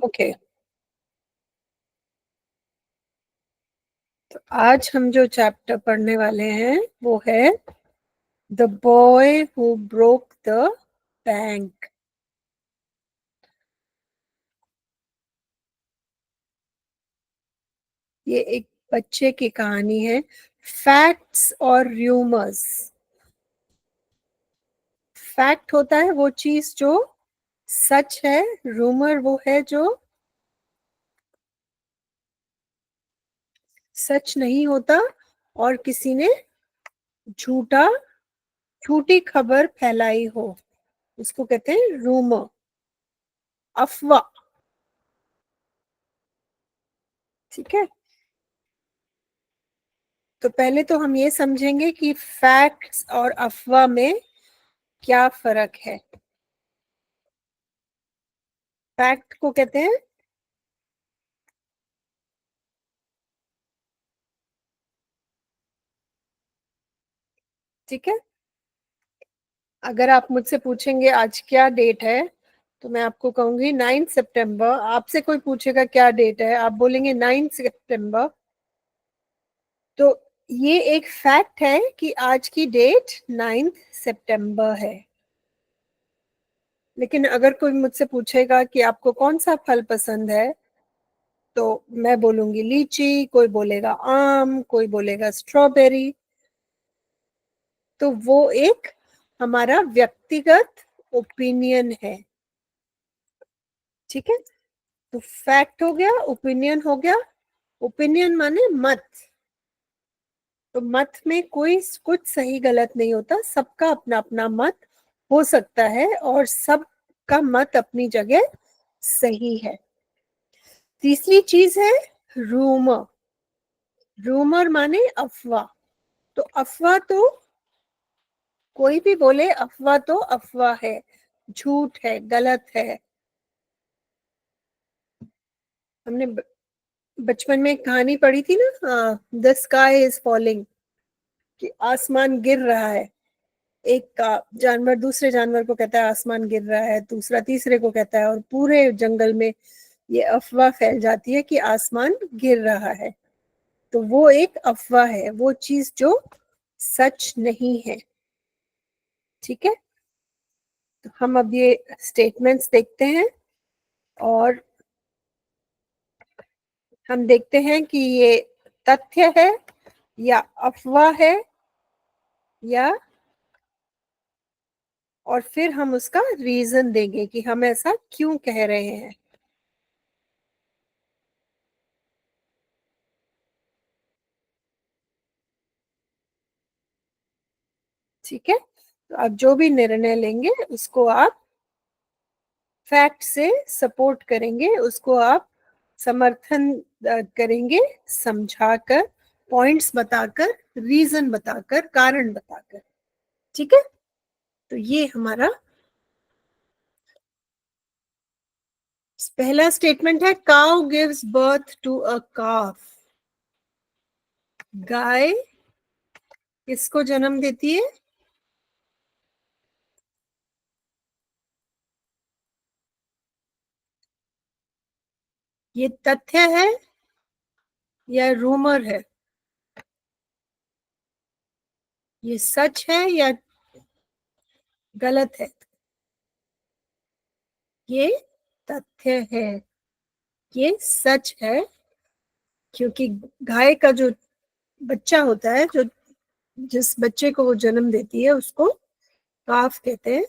Okay. तो आज हम जो चैप्टर पढ़ने वाले हैं वो है the boy who broke the bank. ये एक बच्चे की कहानी है। फैक्ट्स और र्यूमर्स। फैक्ट होता है वो चीज जो सच है। रूमर वो है जो सच नहीं होता और किसी ने झूठा झूठी खबर फैलाई हो, उसको कहते हैं रूमर, अफवाह। ठीक है। तो पहले तो हम ये समझेंगे कि फैक्ट्स और अफवाह में क्या फर्क है। फैक्ट को कहते हैं, ठीक है, अगर आप मुझसे पूछेंगे आज क्या डेट है तो मैं आपको कहूंगी 9 सितंबर। आपसे कोई पूछेगा क्या डेट है, आप बोलेंगे 9 सितंबर। तो ये एक फैक्ट है कि आज की डेट 9 सितंबर है। लेकिन अगर कोई मुझसे पूछेगा कि आपको कौन सा फल पसंद है तो मैं बोलूंगी लीची, कोई बोलेगा आम, कोई बोलेगा स्ट्रॉबेरी। तो वो एक हमारा व्यक्तिगत ओपिनियन है। ठीक है। तो फैक्ट हो गया, ओपिनियन हो गया। ओपिनियन माने मत। तो मत में कोई कुछ सही गलत नहीं होता, सबका अपना अपना मत हो सकता है और सबका मत अपनी जगह सही है। तीसरी चीज है रूमर। रूमर माने अफवाह। तो अफवाह तो कोई भी बोले अफवाह तो अफवाह है, झूठ है, गलत है। हमने बचपन में एक कहानी पढ़ी थी ना, द स्काई इज फॉलिंग, कि आसमान गिर रहा है। एक का जानवर दूसरे जानवर को कहता है आसमान गिर रहा है, दूसरा तीसरे को कहता है, और पूरे जंगल में ये अफवाह फैल जाती है कि आसमान गिर रहा है। तो वो एक अफवाह है, वो चीज जो सच नहीं है। ठीक है। तो हम अब ये स्टेटमेंट्स देखते हैं और हम देखते हैं कि ये तथ्य है या अफवाह है, या और फिर हम उसका रीजन देंगे कि हम ऐसा क्यों कह रहे हैं। ठीक है। तो आप जो भी निर्णय लेंगे उसको आप फैक्ट से सपोर्ट करेंगे, उसको आप समर्थन करेंगे, समझाकर, पॉइंट्स बताकर, रीजन बताकर, कारण बताकर। ठीक है। तो ये हमारा पहला स्टेटमेंट है, cow gives birth to a calf. गाय किसको जन्म देती है? ये तथ्य है या रूमर है? ये सच है या गलत है? ये तथ्य है, ये सच है। क्योंकि गाय का जो बच्चा होता है, जो जिस बच्चे को वो जन्म देती है उसको काफ कहते हैं।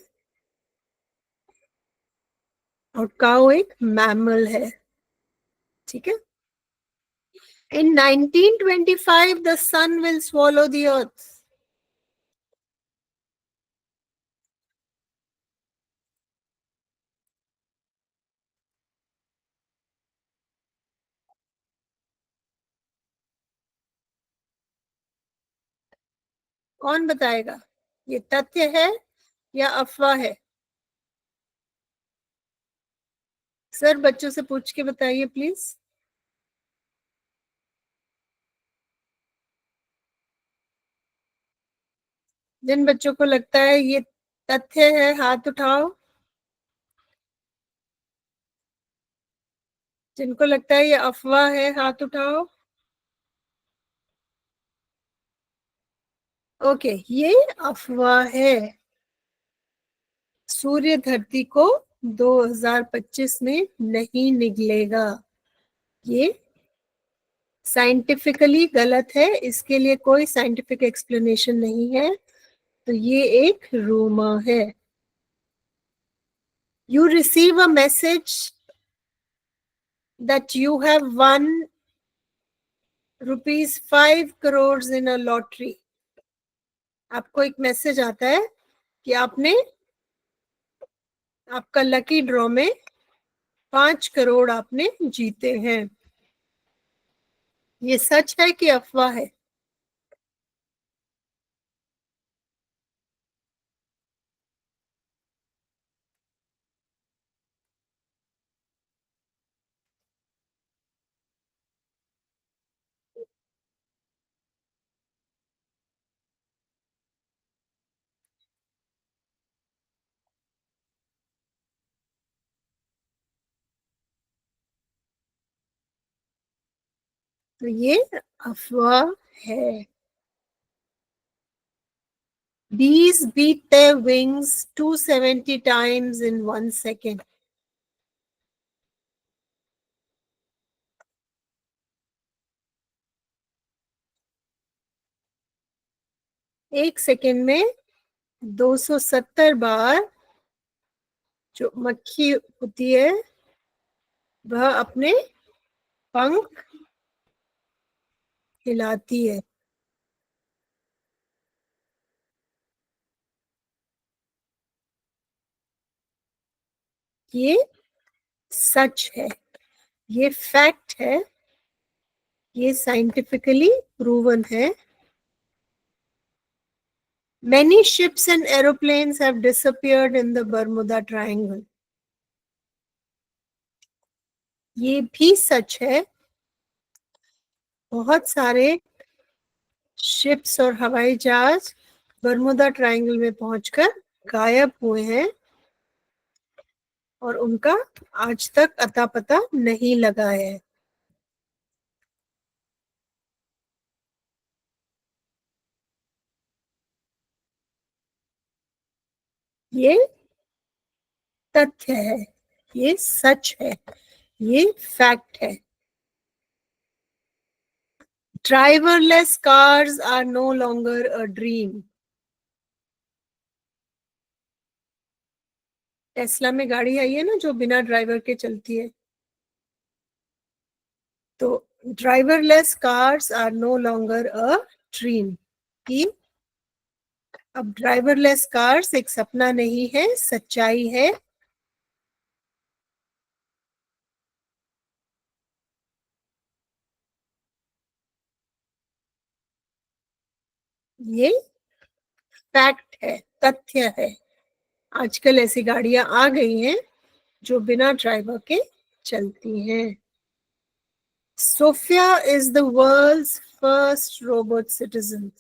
और काउ एक मैमल है। ठीक है। In 1925 the sun will swallow the earth. कौन बताएगा ये तथ्य है या अफवाह है? सर बच्चों से पूछ के बताइए प्लीज। जिन बच्चों को लगता है ये तथ्य है हाथ उठाओ। जिनको लगता है ये अफवाह है हाथ उठाओ। ओके, ये अफवाह है। सूर्य धरती को 2025 में नहीं निगलेगा। ये साइंटिफिकली गलत है, इसके लिए कोई साइंटिफिक एक्सप्लेनेशन नहीं है, तो ये एक रूमर है। You receive a message that you have won ₹5 crores in a lottery. आपको एक मैसेज आता है कि आपने आपका लकी ड्रॉ में 5 करोड़ आपने जीते हैं। ये सच है कि अफवाह है? तो ये अफवाह है। Bees beat their wings 270 times in 1 second. एक सेकेंड में 270 बार जो मक्खी होती है वह अपने पंख हिलाती है। ये सच है, ये फैक्ट है, ये साइंटिफिकली प्रूवन है। Many ships and aeroplanes have disappeared in the Bermuda Triangle. ये भी सच है, बहुत सारे शिप्स और हवाई जहाज बर्मुदा ट्रायंगल में पहुंचकर गायब हुए हैं और उनका आज तक अता पता नहीं लगा है। ये तथ्य है, ये सच है, ये फैक्ट है। Driverless cars are no longer a dream. Tesla में गाड़ी आई है ना जो बिना ड्राइवर के चलती है, तो driverless cars are no longer a dream कि अब ड्राइवरलेस कार्स एक सपना नहीं है, सच्चाई है। ये फैक्ट है, तथ्य है। आजकल ऐसी गाड़ियां आ गई हैं जो बिना ड्राइवर के चलती हैं। Sophia is the world's first robot citizen.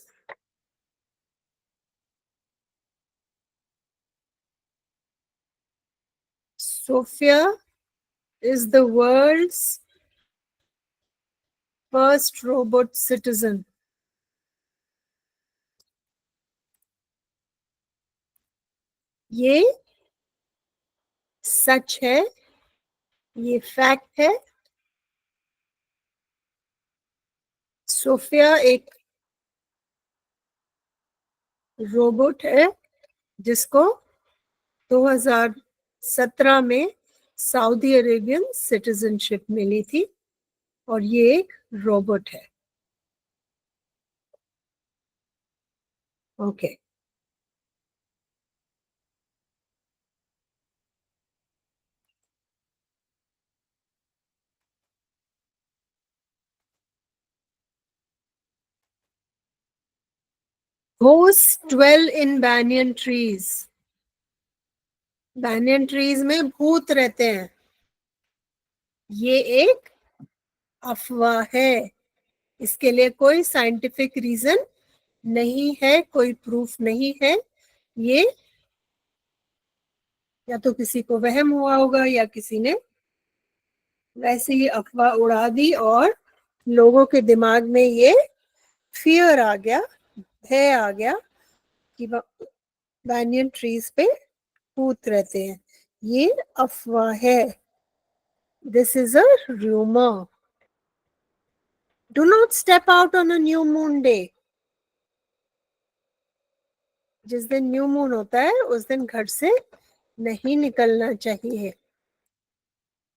Sophia is the world's first robot citizen. ये सच है, ये फैक्ट है। सोफिया एक रोबोट है जिसको 2017 में सऊदी अरेबियन सिटीजनशिप मिली थी और ये एक रोबोट है। Okay, Ghosts dwell in banyan trees. banyan trees में भूत रहते हैं। ये एक अफवाह है, इसके लिए कोई साइंटिफिक रीजन नहीं है, कोई प्रूफ नहीं है। ये या तो किसी को वहम हुआ होगा या किसी ने वैसे ही अफवाह उड़ा दी और लोगों के दिमाग में ये फियर आ गया, भय आ गया कि banyan trees पे भूत रहते हैं। ये अफवाह है। This is a rumor. Do not step out on a new moon day. जिस दिन न्यू मून होता है उस दिन घर से नहीं निकलना चाहिए।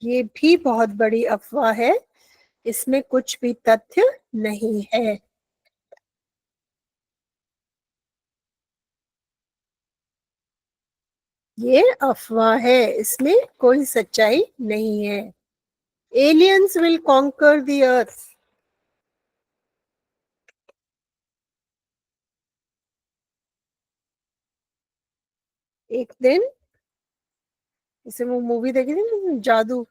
ये भी बहुत बड़ी अफवाह है, इसमें कुछ भी तथ्य नहीं है। ये अफवाह है, इसमें कोई सच्चाई नहीं है। Aliens will conquer the earth. एक दिन, इसे वो मूवी देखी थी ना, जादू,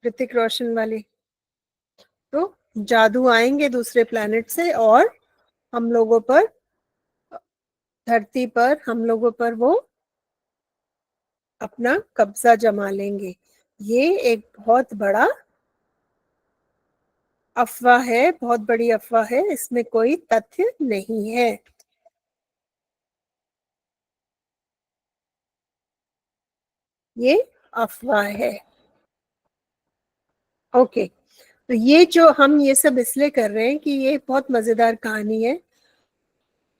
ऋतिक रोशन वाली। तो जादू आएंगे दूसरे प्लेनेट से और हम लोगों पर, धरती पर हम लोगों पर वो अपना कब्जा जमा लेंगे। ये एक बहुत बड़ा अफवाह है, बहुत बड़ी अफवाह है, इसमें कोई तथ्य नहीं है। ये अफवाह है। ओके, तो ये जो हम ये सब इसलिए कर रहे हैं कि ये बहुत मजेदार कहानी है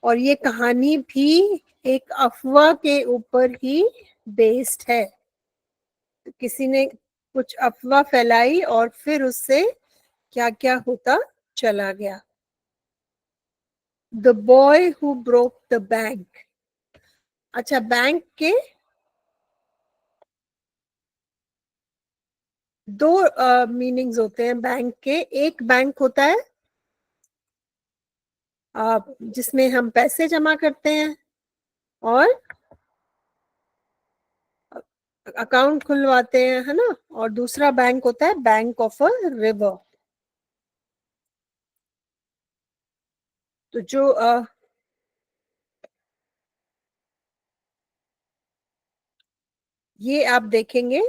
और ये कहानी भी एक अफवाह के ऊपर ही बेस्ड है। तो किसी ने कुछ अफवाह फैलाई और फिर उससे क्या क्या होता चला गया। The boy who broke the bank. अच्छा, बैंक के दो मीनिंग्स होते हैं बैंक के। एक बैंक होता है जिसमें हम पैसे जमा करते हैं और अकाउंट खुलवाते हैं, है ना। और दूसरा बैंक होता है बैंक ऑफ अ रिवर। तो जो ये आप देखेंगे,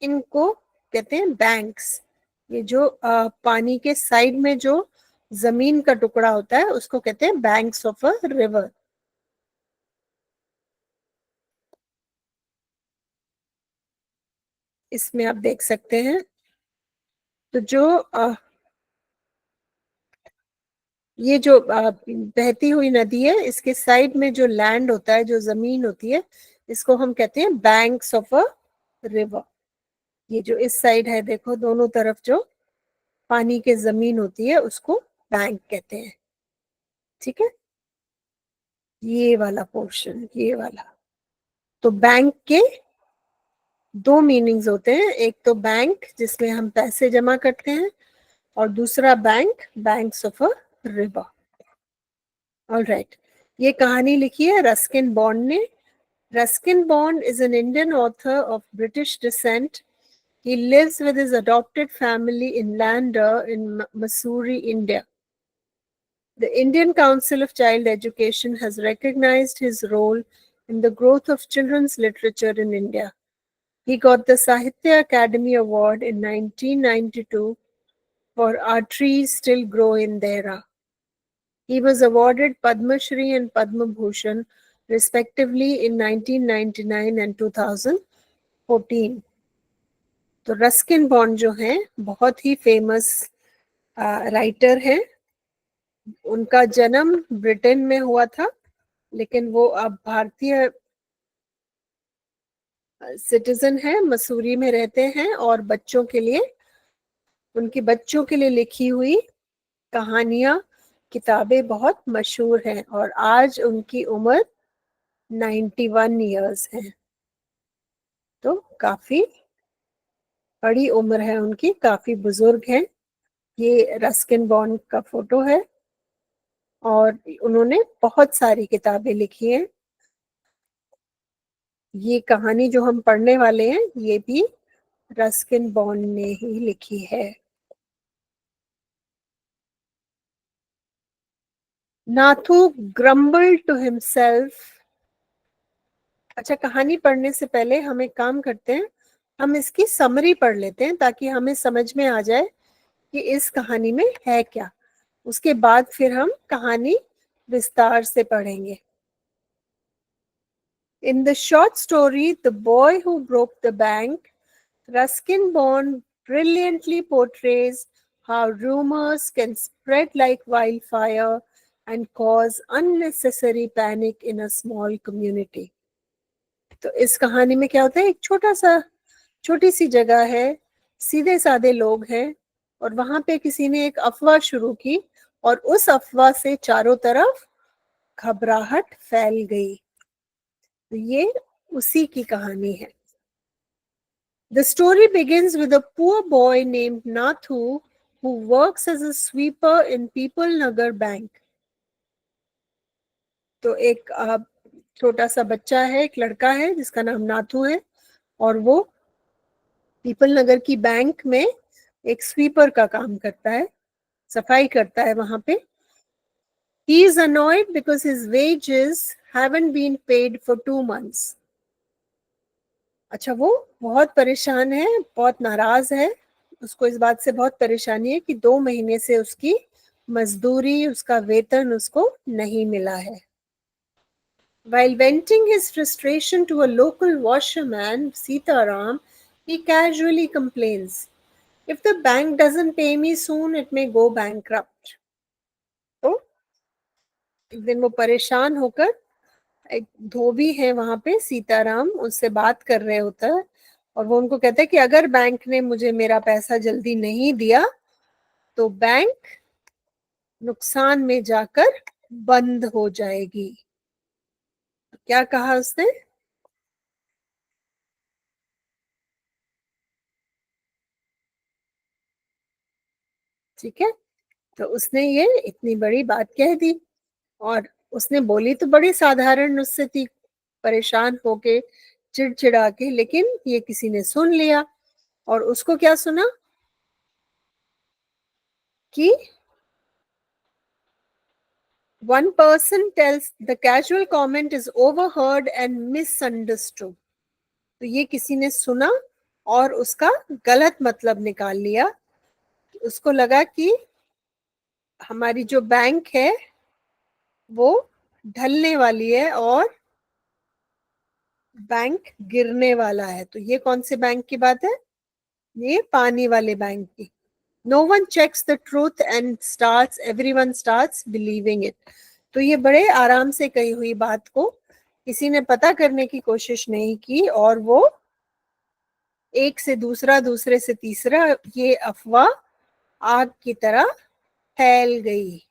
इनको कहते हैं बैंक्स। ये जो पानी के साइड में जो जमीन का टुकड़ा होता है उसको कहते हैं बैंक्स ऑफ अ रिवर। इसमें आप देख सकते हैं। तो जो ये जो बहती हुई नदी है, इसके साइड में जो लैंड होता है, जो जमीन होती है, इसको हम कहते हैं बैंक्स ऑफ अ रिवर। ये जो इस साइड है, देखो दोनों तरफ जो पानी के जमीन होती है उसको बैंक कहते हैं। ठीक है, ये वाला पोर्शन, ये वाला। तो बैंक के दो मीनिंग्स होते हैं। एक तो बैंक जिसमें हम पैसे जमा करते हैं और दूसरा bank banks of a river. Alright, ये कहानी लिखी है रस्किन बॉन्ड ने। Ruskin Bond is an Indian author of British descent. He lives with his adopted family in Lander in Missouri, India. The Indian Council of Child Education has recognized his role in the growth of children's literature in India. He got the Sahitya Academy Award in 1992 for Our Trees Still Grow in Dehra. He was awarded Padma Shri and Padma Bhushan respectively in 1999 and 2014. तो Ruskin bond जो हैं बहुत ही famous writer हैं। उनका जन्म Britain में हुआ था, लेकिन वो अब भारतीय सिटीजन है, मसूरी में रहते हैं और बच्चों के लिए, उनकी बच्चों के लिए लिखी हुई कहानियां, किताबें बहुत मशहूर हैं। और आज उनकी उम्र 91 ईयर्स है। तो काफी बड़ी उम्र है उनकी, काफी बुजुर्ग हैं। ये रस्किन बॉन्ड का फोटो है और उन्होंने बहुत सारी किताबें लिखी हैं। ये कहानी जो हम पढ़ने वाले हैं ये भी रस्किन बॉन्ड ने ही लिखी है। Nathu grumbled to himself। अच्छा, कहानी पढ़ने से पहले हम एक काम करते हैं, हम इसकी समरी पढ़ लेते हैं ताकि हमें समझ में आ जाए कि इस कहानी में है क्या। उसके बाद फिर हम कहानी विस्तार से पढ़ेंगे। In the short story, The Boy Who Broke the Bank, Ruskin Bond brilliantly portrays how rumors can spread like wildfire and cause unnecessary panic in a small community. तो इस कहानी में क्या होता है, एक छोटी सी जगह है, सीधे साधे लोग हैं और वहां पे किसी ने एक अफवाह शुरू की और उस अफवाह से चारों तरफ घबराहट फैल गई। तो ये उसी की कहानी है। The story begins with a poor boy named Nathu who works as a sweeper in People Nagar Bank. तो एक छोटा सा बच्चा है, एक लड़का है जिसका नाम नाथू है और वो पीपल नगर की बैंक में एक स्वीपर का काम करता है, सफाई करता है वहां पे। He is annoyed because his wages haven't been paid for 2 months. अच्छा, वो बहुत परेशान है, बहुत नाराज है। उसको इस बात से बहुत परेशानी है कि 2 महीने से उसकी मजदूरी, उसका वेतन उसको नहीं मिला है। While venting his frustration to a local washerman, Sitaram, he casually complains, "If the bank doesn't pay me soon, it may go bankrupt." तो एक दिन वो परेशान होकर, एक धोबी है वहां पे सीताराम, उससे बात कर रहे होता है और वो उनको कहता है कि अगर बैंक ने मुझे मेरा पैसा जल्दी नहीं दिया तो बैंक नुकसान में जाकर बंद हो जाएगी। क्या कहा उसने? ठीक है, तो उसने ये इतनी बड़ी बात कह दी और उसने बोली तो बड़ी साधारण उससे थी, परेशान होके, चिड़चिड़ा के, लेकिन ये किसी ने सुन लिया और उसको क्या सुना कि one person tells the casual comment is overheard and misunderstood. तो ये किसी ने सुना और उसका गलत मतलब निकाल लिया। उसको लगा कि हमारी जो बैंक है वो ढलने वाली है और बैंक गिरने वाला है। तो ये कौन से बैंक की बात है? ये पानी वाले बैंक की। No one checks the truth and everyone starts believing it. तो ये बड़े आराम से कही हुई बात को किसी ने पता करने की कोशिश नहीं की और वो एक से दूसरा, दूसरे से तीसरा, ये अफवाह आग की तरह फैल गई।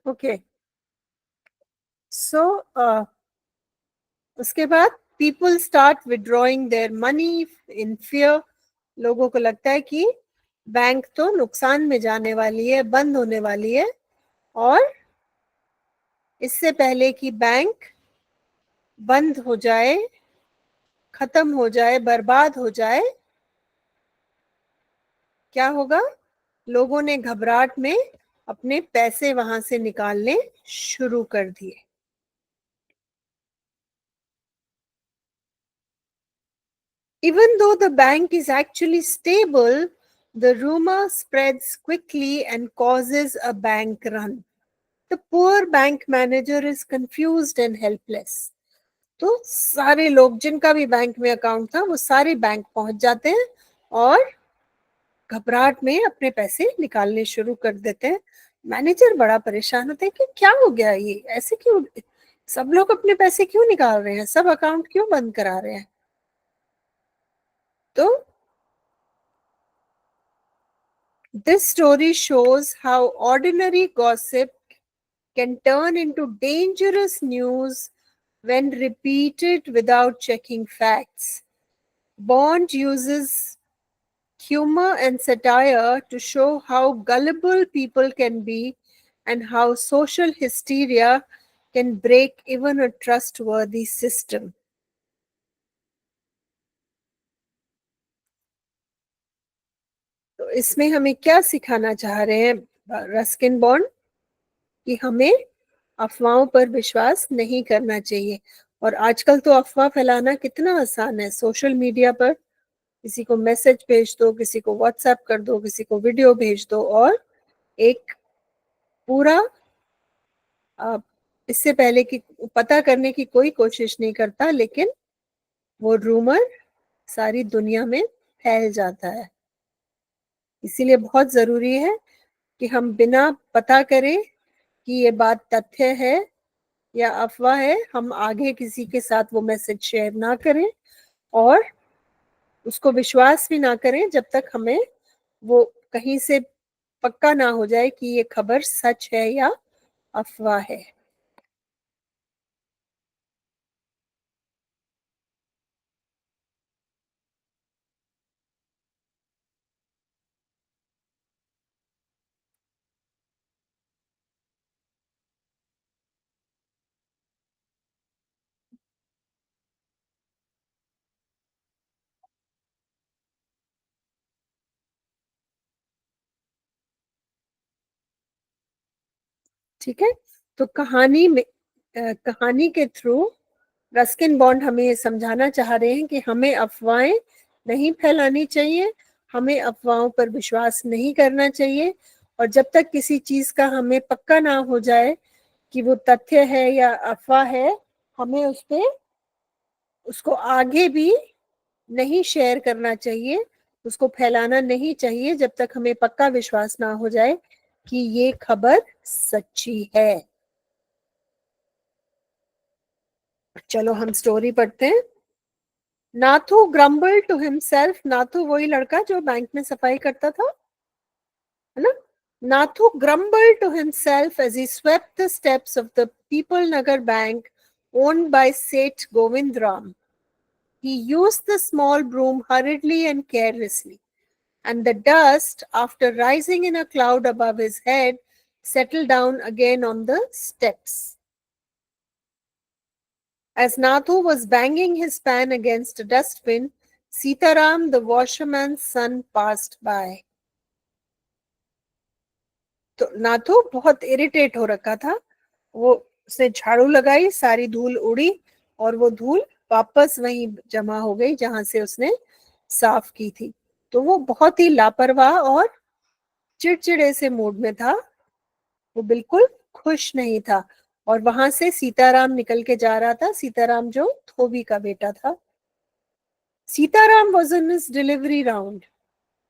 ओके, सो उसके बाद people start withdrawing their money in fear. लोगों को लगता है कि बैंक तो नुकसान में जाने वाली है, बंद होने वाली है और इससे पहले कि बैंक बंद हो जाए, खत्म हो जाए, बर्बाद हो जाए, क्या होगा? लोगों ने घबराहट में अपने पैसे वहां से निकालने शुरू कर दिए। Even though the bank is actually stable, the rumor spreads quickly and causes a bank run. The poor bank manager is confused and helpless. तो सारे लोग जिनका भी बैंक में अकाउंट था वो सारे बैंक पहुंच जाते हैं और घबराहट में अपने पैसे निकालने शुरू कर देते हैं। मैनेजर बड़ा परेशान होता है कि क्या हो गया, ये ऐसे क्यों, सब लोग अपने पैसे क्यों निकाल रहे हैं, सब अकाउंट क्यों बंद करा रहे हैं? तो this story shows how ordinary gossip can turn into dangerous news when repeated without checking facts. Bond uses humor and satire to show how gullible people can be and how social hysteria can break even a trustworthy system. तो इसमें हमें क्या सिखाना चाह रहे हैं Ruskin bond कि हमें अफवाहों पर विश्वास नहीं करना चाहिए। और आजकल तो अफवाह फैलाना कितना आसान है, सोशल मीडिया पर किसी को मैसेज भेज दो, किसी को व्हाट्सएप कर दो, किसी को वीडियो भेज दो और एक पूरा इससे पहले कि पता करने की कोई कोशिश नहीं करता, लेकिन वो रूमर सारी दुनिया में फैल जाता है। इसीलिए बहुत जरूरी है कि हम बिना पता करे कि ये बात तथ्य है या अफवाह है, हम आगे किसी के साथ वो मैसेज शेयर ना करें और उसको विश्वास भी ना करें जब तक हमें वो कहीं से पक्का ना हो जाए कि ये खबर सच है या अफवाह है। ठीक है, तो कहानी में कहानी के थ्रू रस्किन बॉन्ड हमें ये समझाना चाह रहे हैं कि हमें अफवाहें नहीं फैलानी चाहिए, हमें अफवाहों पर विश्वास नहीं करना चाहिए और जब तक किसी चीज का हमें पक्का ना हो जाए कि वो तथ्य है या अफवाह है, हमें उस पे उसको आगे भी नहीं शेयर करना चाहिए, उसको फैलाना नहीं चाहिए जब तक हमें पक्का विश्वास ना हो जाए कि ये खबर सच्ची है। चलो हम स्टोरी पढ़ते हैं। Nathu grumble to himself, Nathu वही लड़का जो बैंक में सफाई करता था, है ना? Nathu grumbled to himself as he swept the steps of the People Nagar Bank owned by Seth Govindram. He used the small broom hurriedly and carelessly, and the dust, after rising in a cloud above his head, settled down again on the steps. As Nathu was banging his pan against a dustbin, Sitaram, the washerman's son, passed by. तो नाथू बहुत irritate हो रखा था, वो उसने झाड़ू लगाई, सारी धूल उड़ी और वो धूल वापस वहीं जमा हो गई जहां से उसने साफ की थी। तो वो बहुत ही लापरवाह और चिड़चिड़े से मूड में था, वो बिल्कुल खुश नहीं था। और वहां से सीताराम निकल के जा रहा था, सीताराम जो धोबी का बेटा था। Sitaram was in his delivery round.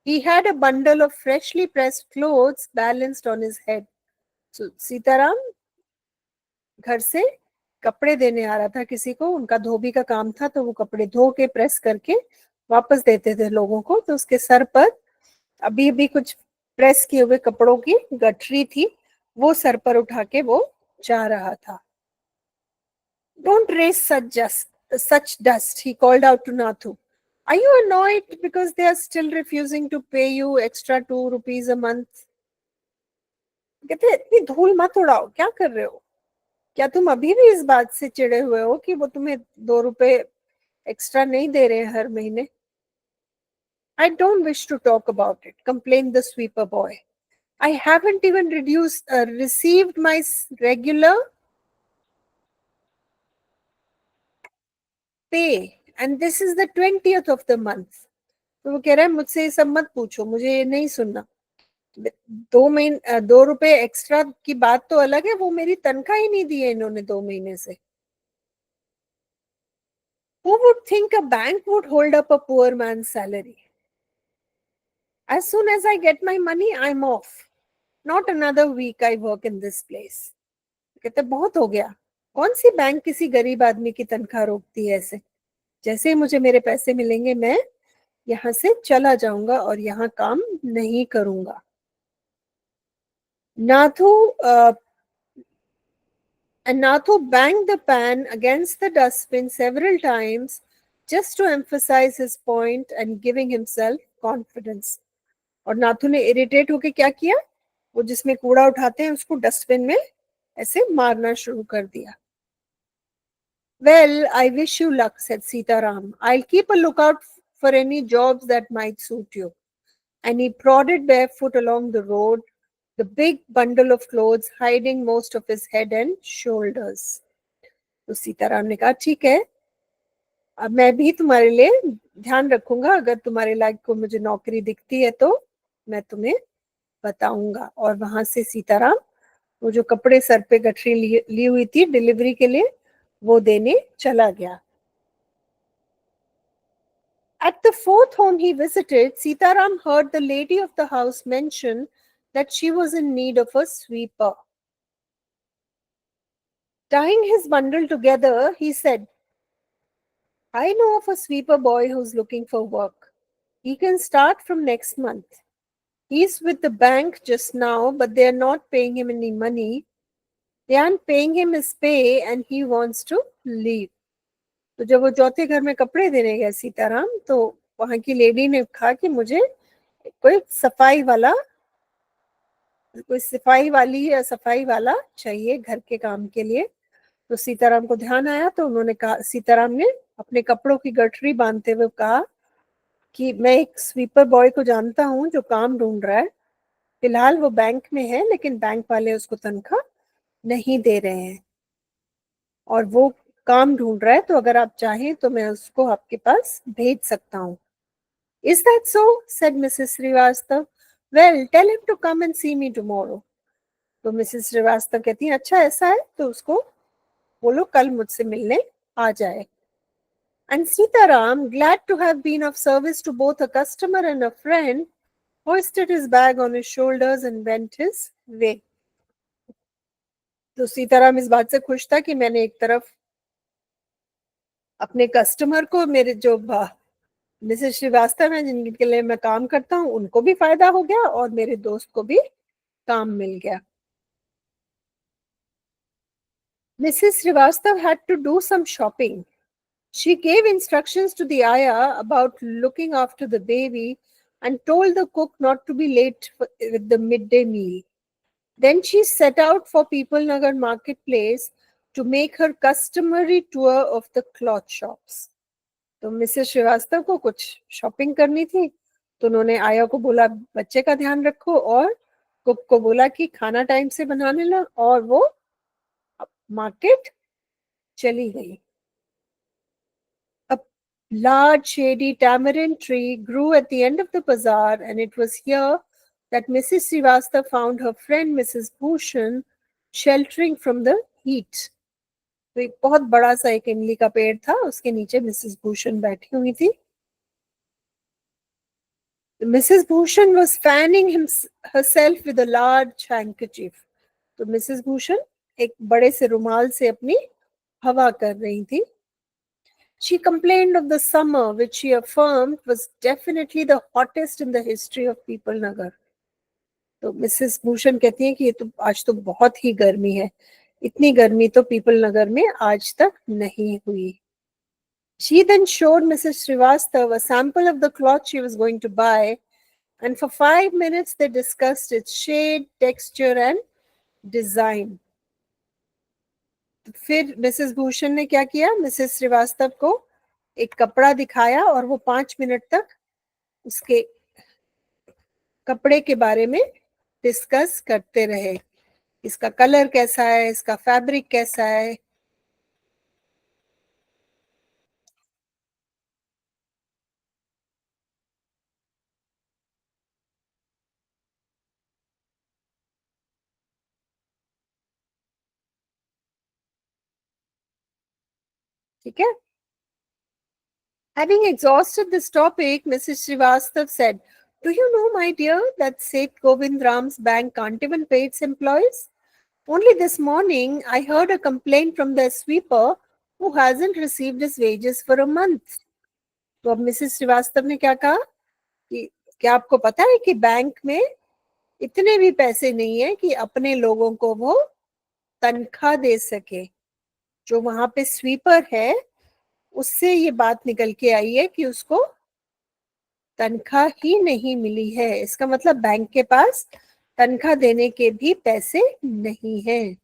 He had a bundle of freshly pressed clothes balanced on his head. So Sitaram घर से कपड़े देने आ रहा था किसी को, उनका धोबी का काम था, तो वो कपड़े धो के प्रेस करके वापस देते थे लोगों को। तो उसके सर पर अभी अभी कुछ प्रेस किए हुए कपड़ों की गठरी थी, वो सर पर उठा के वो जा रहा था। Don't raise such dust, he called out to Nathu. Are you annoyed because they are still refusing to pay you extra 2 rupees a month? कहते इतनी धूल मत उड़ाओ, क्या कर रहे हो? क्या तुम अभी भी इस बात से चिढ़े हुए हो कि वो तुम्हें 2 रुपए एक्स्ट्रा नहीं दे रहे हर महीने? I don't wish to talk about it, complained the sweeper boy. I haven't even received my regular pay and this is the 20th of the month. तो वो कह रहा है मुझसे ये सब मत पूछो, मुझे ये नहीं सुनना। 2 रुपए एक्स्ट्रा की बात तो अलग है, वो मेरी तनख्वाह ही नहीं दी है इन्होंने 2 महीने से। Who would think a bank would hold up a poor man's salary? As soon as I get my money, I'm off. Not another week I work in this place. कहते बहुत हो गया, कौन सी बैंक किसी गरीब आदमी की तनख्वाह रोकती है ऐसे? जैसे ही मुझे मेरे पैसे मिलेंगे मैं यहाँ से चला जाऊंगा और यहाँ काम नहीं करूंगा। Nathu And Nathu banged the pan against the dustbin several times just to emphasize his point and giving himself confidence. और नाथू ने इरिटेट होके क्या किया, वो जिसमें कूड़ा उठाते हैं उसको डस्टबिन में ऐसे मारना शुरू कर दिया. Well, I wish you luck, said Sitaram. I'll keep a lookout for any jobs that might suit you. And he prodded barefoot along the road, the big bundle of clothes hiding most of his head and shoulders. तो सीताराम ने कहा ठीक है, अब मैं भी तुम्हारे लिए ध्यान रखूंगा, अगर तुम्हारे लायक को मुझे नौकरी दिखती है तो मैं तुम्हें बताऊंगा. और वहां से सीताराम वो जो कपड़े सर पे गठरी ली हुई थी डिलीवरी के लिए वो देने चला गया. At the fourth home he visited, Sitaram heard the lady of the house mention that she was in need of a sweeper. Tying his bundle together, he said, I know of a sweeper boy who's looking for work. He can start from next month. He's with the bank just now, but they're not paying him any money. They aren't paying him his pay and he wants to leave. तो जब वो चौथे घर में कपड़े देने गए सीताराम, तो वहां की लेडी ने कहा कि मुझे कोई सफाई वाली या सफाई वाला चाहिए घर के काम के लिए. तो सीताराम को ध्यान आया, तो उन्होंने कहा, सीताराम ने अपने कपड़ों की गठरी बांधते हुए कहा कि मैं एक स्वीपर बॉय को जानता हूँ जो काम ढूंढ रहा है. फिलहाल वो बैंक में है, लेकिन बैंक वाले उसको तनख्वाह नहीं दे रहे हैं और वो काम ढूंढ रहा है, तो अगर आप चाहें तो मैं उसको आपके पास भेज सकता हूँ. Is that so? said Mrs. Srivastav. Well, tell him to come and see me tomorrow. तो मिसेस श्रीवास्तव कहती हैं अच्छा ऐसा है तो उसको बोलो कल मुझसे मिलने आ जाए. And Sitaram, glad to have been of service to both a customer and a friend, hoisted his bag on his shoulders and went his way. तो सीताराम इस बात से खुश था कि मैंने एक तरफ अपने कस्टमर को, मेरे जो मिसेस श्रीवास्तव हैं जिनके लिए मैं काम करता हूँ, उनको भी फायदा हो गया और मेरे दोस्त को भी काम मिल गया. Mrs. Srivastav had to do some shopping. She gave instructions to the ayah about looking after the baby and told the cook not to be late with the midday meal. Then she set out for People Nagar marketplace to make her customary tour of the cloth shops. तो Mrs Srivastava को कुछ shopping करनी थी, तो उन्होंने आया को बोला बच्चे का ध्यान रखो और कुक को बोला कि खाना टाइम से बनाने ला, और वो मार्केट चली गई. A large shady tamarind tree grew at the end of the bazaar, and it was here that Mrs. Srivastava found her friend Mrs. Bhushan sheltering from the heat. तो एक बहुत बड़ा सा एक इमली का पेड़ था, उसके नीचे मिसेस भूषण बैठी हुई थी. Mrs. Bhushan was fanning herself with a large handkerchief. तो मिसेस भूषण एक बड़े से रुमाल से अपनी हवा कर रही थी. She complained of the summer, which she affirmed was definitely the hottest in the history of People Nagar. तो मिसेस भूषण कहती हैं कि ये तो आज तो बहुत ही गर्मी है, इतनी गर्मी तो पीपल नगर में आज तक नहीं हुई. She then showed Mrs. Srivastava a sample of the cloth she was going to buy, and for 5 minutes they discussed its shade, texture and design. फिर मिसेस भूषण ने क्या किया, मिसेस श्रीवास्तव को एक कपड़ा दिखाया और वो 5 मिनट तक उसके कपड़े के बारे में डिस्कस करते रहे. इसका कलर कैसा है, इसका फैब्रिक कैसा है. ठीक है. Having exhausted this topic, Mrs. Srivastava said, "Do you know, my dear, that Seth Govind Ram's bank can't even pay its employees? Only this morning, I heard a complaint from their sweeper who hasn't received his wages for a month." तो अब Mrs Srivastava ने क्या कहा कि क्या आपको पता है कि बैंक में इतने भी पैसे नहीं है कि अपने लोगों को वो तनख्वाह दे सके। जो वहां पे स्वीपर है उससे ये बात निकल के आई है कि उसको तनख्वाह ही नहीं मिली है। इसका मतलब बैंक के पास तनख्वाह देने के भी पैसे नहीं है।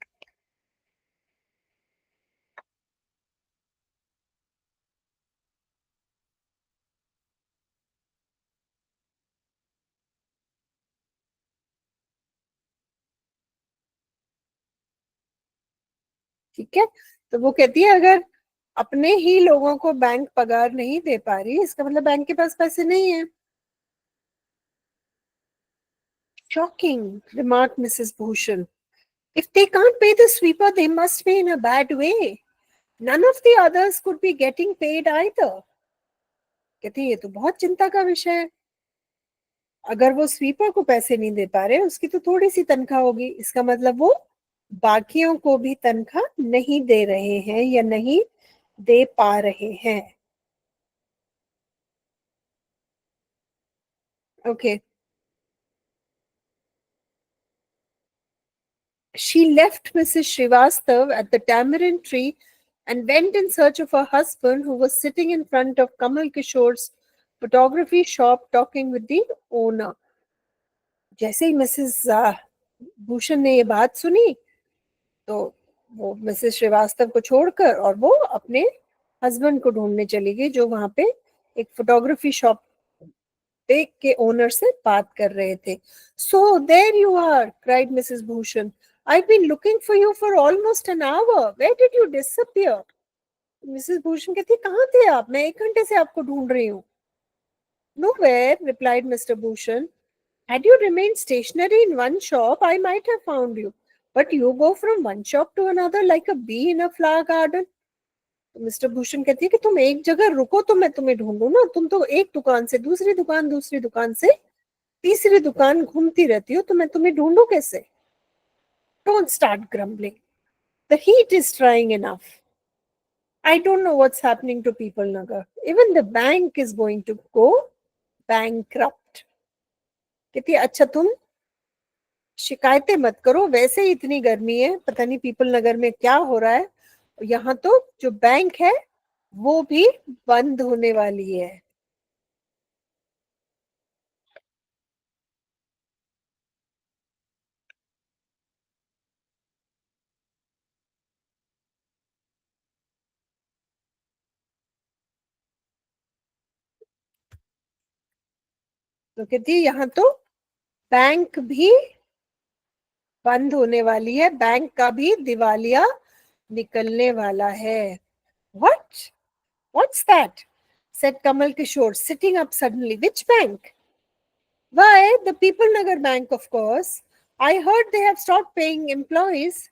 ठीक है, तो वो कहती है अगर अपने ही लोगों को बैंक पगार नहीं दे पा रही, इसका मतलब बैंक के पास पैसे नहीं है। Shocking, remarked Mrs. Bhushan. If they can't pay the sweeper, they must be in a bad way. None of the others could be getting paid either. कहती है ये तो बहुत चिंता का विषय है। अगर वो स्वीपर को पैसे नहीं दे पा रहे, उसकी तो थोड़ी सी तनख्वाह होगी, इसका मतलब वो बाकियों को भी तनख्वाह नहीं दे रहे हैं या नहीं दे पा रहे हैं। Okay. She left Mrs. Srivastav at the tamarind tree and went in search of her husband, who was sitting in front of Kamal Kishore's photography shop talking with the owner. जैसे ही मिसेस भूषण ने ये बात सुनी तो वो Mrs Srivastava को छोड़कर और वो अपने हस्बैंड को ढूंढने चली गई, जो वहां पे एक फोटोग्राफी शॉप पे के ओनर से बात कर रहे थे। So there you are, cried Mrs Bhushan, I've been looking for you for almost an hour. Where did you disappear? Mrs Bhushan कहती है कहाँ थे आप, मैं 1 घंटे से आपको ढूंढ रही हूँ। Nowhere, replied Mr. Bhushan. Had you remained stationary in one shop, I might have found you. But you go from one shop to another like a bee in a flower garden. तो mister Bhushan कहती है कि तुम एक जगह रुको तो मैं तुम्हें ढूंढूं ना, तुम तो एक दुकान से दूसरी दुकान से तीसरी दुकान घूमती रहती हो, तो मैं तुम्हें ढूंढूं कैसे? Don't start grumbling. The heat is trying enough. I don't know what's happening to people, Nagar. Even the bank is going to go bankrupt. कहती है अच्छा तुम शिकायतें मत करो, वैसे ही इतनी गर्मी है, पता नहीं पीपल नगर में क्या हो रहा है। यहाँ तो जो बैंक है वो भी बंद होने वाली है। तो कहती है यहाँ तो बैंक भी बंद होने वाली है, बैंक का भी दिवालिया निकलने वाला है। What? What's that? Said Kamal Kishore, sitting up suddenly. Which bank? Why, the People Nagar Bank, of course. I heard they have stopped paying employees.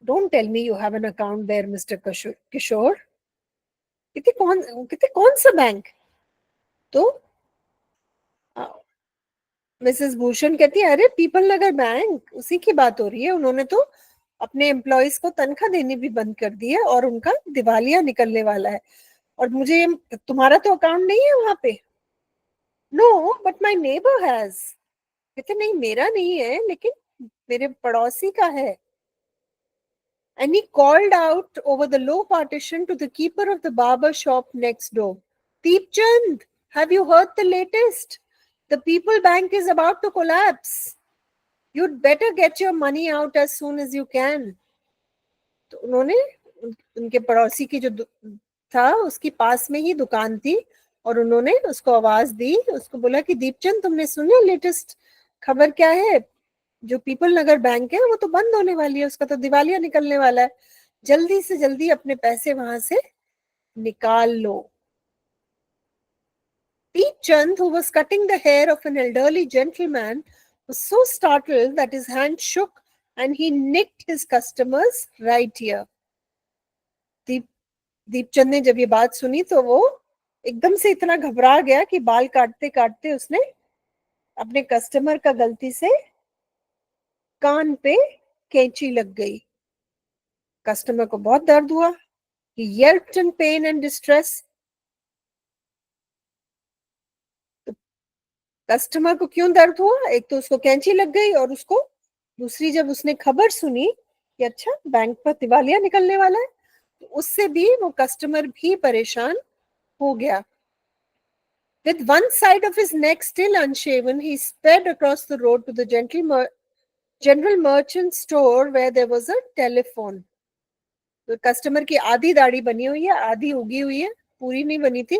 Don't tell me you have an account there, Mr. Kishore. कितने कौन सा bank? तो Mrs Bhushan कहती है अरे people नगर bank, उसी की बात हो रही है। उन्होंने तो अपने एम्प्लॉयज को तनख्वाह देनी भी बंद कर दी है और उनका दिवालिया निकलने वाला है। और मुझे तुम्हारा तो अकाउंट नहीं है वहां पे। No, but my neighbour has. कहते नहीं मेरा नहीं है, लेकिन मेरे पड़ोसी का है। And he called out over the low partition to the keeper of the barber shop next door. Deepchand, have you heard the latest? The People Bank is about to collapse. You'd better get your money out as soon as you can. तो उन्होंने उनके पड़ोसी की जो था उसकी पास में ही दुकान थी और उन्होंने उसको आवाज दी, उसको बोला कि दीपचंद तुमने सुना लेटेस्ट खबर क्या है? जो पीपल नगर बैंक है वो तो बंद होने वाली है, उसका तो दिवालिया निकलने वाला है, जल्दी से जल्दी अपने पैसे वहां से निकाल लो। Chand, who was cutting the hair of an elderly gentleman, was so startled that his hand shook and he nicked his customers right here. दीप दीपचंद ने जब ये बात सुनी तो वो एकदम से इतना घबरा गया कि बाल काटते काटते उसने अपने कस्टमर का गलती से कान पे कैंची लग गई। कस्टमर को बहुत दर्द हुआ। He yelped in pain and distress. तो कस्टमर को क्यों दर्द हुआ? एक तो उसको कैंची लग गई और उसको दूसरी जब उसने खबर सुनी कि अच्छा बैंक पर दिवालिया निकलने वाला है, तो उससे भी वो कस्टमर भी परेशान हो गया. With one side of his neck still unshaven, he sped across the road to the general merchant store where there was a telephone. तो कस्टमर की आधी दाढ़ी बनी हुई है, आधी उगी हुई है, पूरी नहीं बनी थी,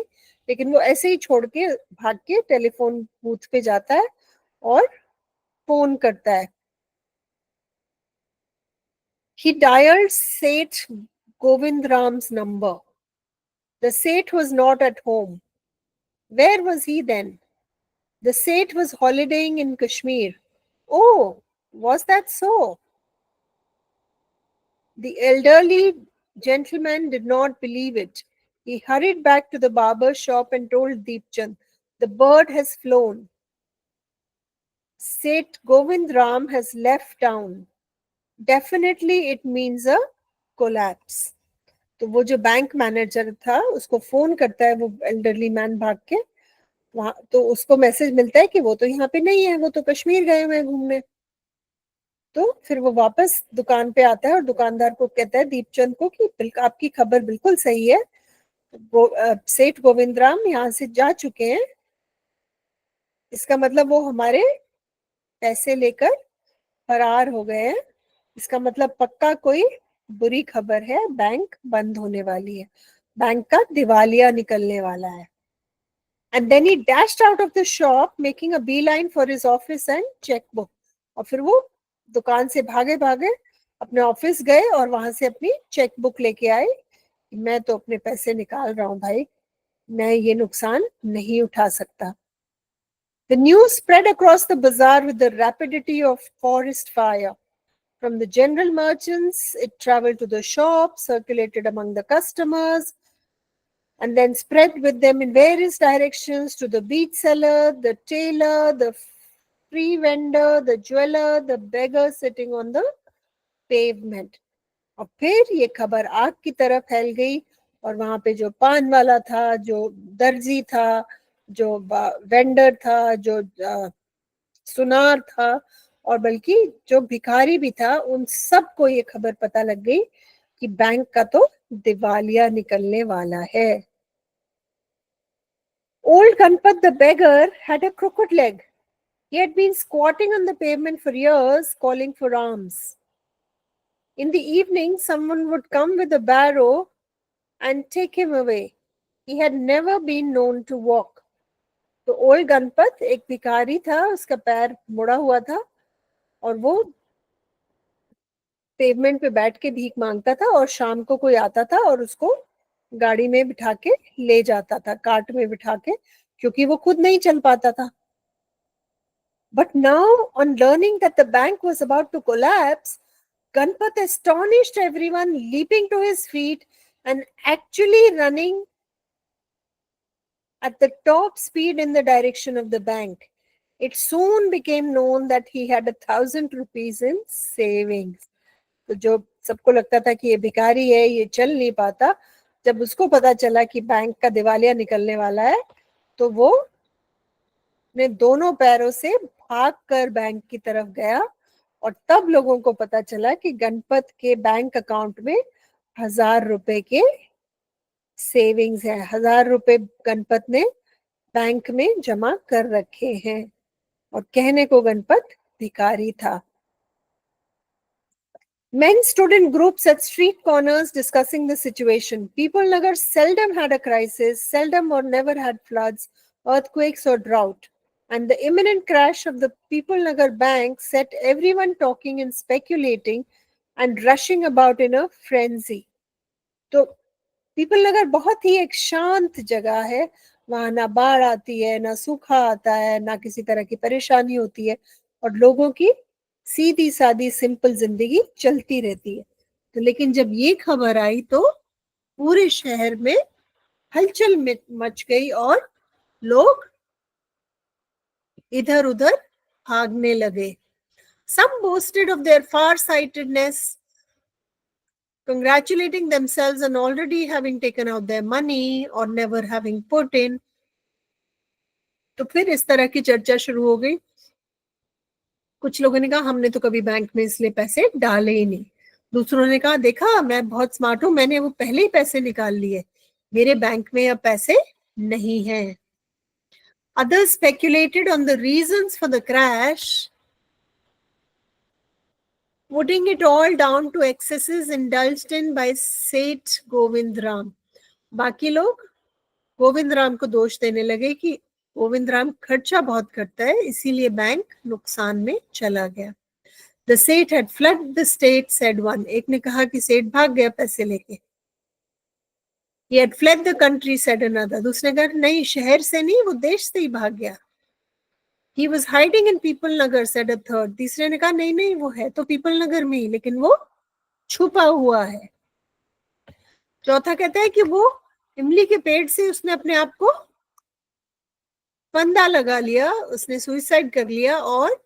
लेकिन वो ऐसे ही छोड़ के भाग के टेलीफोन बूथ पे जाता है और फोन करता है. He dialed Seth Govindram's number. The Seth was not at home. Where was he then? The Seth was holidaying in Kashmir. Oh, was that so? The elderly gentleman did not believe it. He hurried back to the barber shop and told Deepchand, the bird has flown. Seth Govindram has left town. Definitely it means a collapse. तो वो जो bank manager था उसको phone करता है, वो elderly man भाग के वहां, तो उसको मैसेज मिलता है कि वो तो यहाँ पे नहीं है, वो तो कश्मीर गए हुए हैं घूमने. तो फिर वो वापस दुकान पे आता है और दुकानदार को कहता है दीपचंद को कि आपकी खबर बिल्कुल सही है, सेठ गोविंदराम यहाँ से जा चुके हैं. इसका मतलब वो हमारे पैसे लेकर फरार हो गए हैं. इसका मतलब पक्का कोई बुरी खबर है, बैंक बंद होने वाली है, बैंक का दिवालिया निकलने वाला है. And then he dashed out of the shop, making a beeline for his office and checkbook. और फिर वो दुकान से भागे भागे अपने ऑफिस गए और वहां से अपनी चेकबुक लेके आए. मैं तो अपने पैसे निकाल रहा हूँ भाई, मैं ये नुकसान नहीं उठा सकता. The news spread across the bazaar with the rapidity of forest fire. From the general merchants, it traveled to the shops, circulated among the customers, and then spread with them in various directions to the beach seller, the tailor, the free vendor, the jeweler, the beggar sitting on the pavement. और फिर ये खबर आग की तरह फैल गई और वहां पे जो पान वाला था, जो दर्जी था, जो वेंडर था, जो सुनार था, और बल्कि जो भिखारी भी था, उन सबको ये खबर पता लग गई कि बैंक का तो दिवालिया निकलने वाला है. Old Ganpat the beggar had a crooked leg. He had been squatting on the pavement for years, calling for alms. In the evening, someone would come with a barrow and take him away. He had never been known to walk. तो old Ganpat एक भिखारी था, उसका पैर मुड़ा हुआ था और वो पेवमेंट पे बैठ के भीख मांगता था, और शाम को कोई आता था और उसको गाड़ी में बिठा के ले जाता था, कार्ट में बिठा के, क्योंकि वो खुद नहीं चल पाता था. But now, on learning that the bank was about to collapse, Ganpat astonished everyone, leaping to his feet and actually running at the top speed in the direction of the bank. It soon became known that he had 1,000 rupees in savings. तो जो सबको लगता था कि ये भिखारी है, ये चल नहीं पाता, जब उसको पता चला कि बैंक का दिवालिया निकलने वाला है, तो वो ने दोनों पैरों से भागकर बैंक की तरफ गया. और तब लोगों को पता चला कि गणपत के बैंक अकाउंट में 1,000 रुपए के सेविंग्स है. 1,000 रुपए गणपत ने बैंक में जमा कर रखे हैं, और कहने को गणपत भिखारी था. Men stood in groups at street corners discussing the situation. People Nagar seldom had a crisis, seldom or never had floods, earthquakes, or drought. And the imminent crash of the People Nagar Bank set everyone talking and speculating and rushing about in a frenzy. तो people नगर बहुत ही एक शांत जगह है. वहां ना बाढ़ आती है, ना सूखा आता है, ना किसी तरह की परेशानी होती है, और लोगों की सीधी सादी सिंपल जिंदगी चलती रहती है. तो लेकिन जब ये खबर आई तो पूरे शहर में हलचल मच गई और लोग इधर उधर भागने लगे. Some boasted of their far-sightedness, congratulating themselves on already having taken out their money or never having put in. तो फिर इस तरह की चर्चा शुरू हो गई. कुछ लोगों ने कहा हमने तो कभी बैंक में इसलिए पैसे डाले ही नहीं. दूसरों ने कहा देखा मैं बहुत स्मार्ट हूं, मैंने वो पहले ही पैसे निकाल लिए, मेरे बैंक में अब पैसे नहीं हैं। Others speculated on the reasons for the crash, putting it all down to excesses indulged in by Seth Govind Ram. बाकी लोग गोविंद राम को दोष देने लगे कि गोविंद राम खर्चा बहुत करता है, इसीलिए बैंक नुकसान में चला गया। The Seth had fled the state, said one. एक ने कहा कि सेठ भाग गया पैसे लेके। He had fled the country, said another. दूसरे ने कहा नहीं, शहर से नहीं, वो देश से ही भाग गया। He was hiding in People Nagar, said a third. तीसरे ने कहा नहीं नहीं, वो है तो पीपल नगर में ही, लेकिन वो छुपा हुआ है। चौथा कहता है कि वो इमली के पेड़ से उसने अपने आप को फंदा लगा लिया, उसने सुसाइड कर लिया और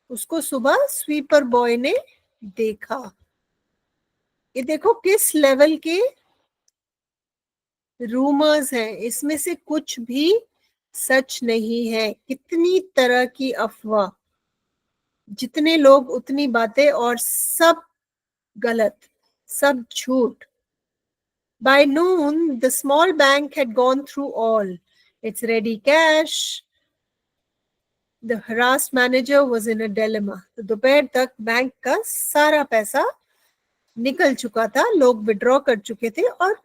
उसको सुबह स्वीपर बॉय ने देखा। ये देखो किस लेवल के रूमर्स हैं, इसमें से कुछ भी सच नहीं है। कितनी तरह की अफवाह, जितने लोग उतनी बातें, और सब गलत, सब झूठ। By noon, the small bank had gone through all its ready cash. The harassed manager was in a dilemma. तो दोपहर तक बैंक का सारा पैसा निकल चुका था, लोग विड्रॉ कर चुके थे और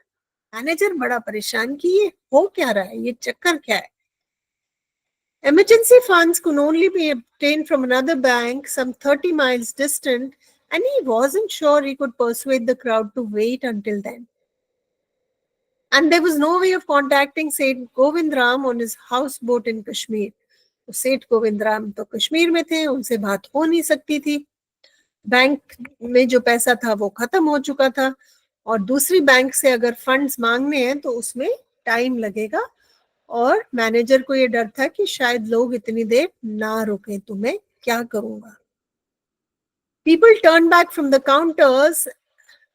मैनेजर बड़ा परेशान कि ये हो क्या रहा है, ये चक्कर क्या है। Emergency funds could only be obtained from another bank some 30 miles distant, and he wasn't sure he could persuade the crowd to wait until then. And there was no way of contacting Seth Govind Ram on his houseboat in Kashmir. तो सेठ गोविंद राम तो कश्मीर में थे, उनसे बात हो नहीं सकती थी। बैंक में जो पैसा था वो खत्म हो चुका था, और दूसरी बैंक से अगर फंड्स मांगने हैं तो उसमें टाइम लगेगा, और मैनेजर को ये डर था कि शायद लोग इतनी देर ना रुके, तो मैं क्या करूंगा। People turned back from the counters.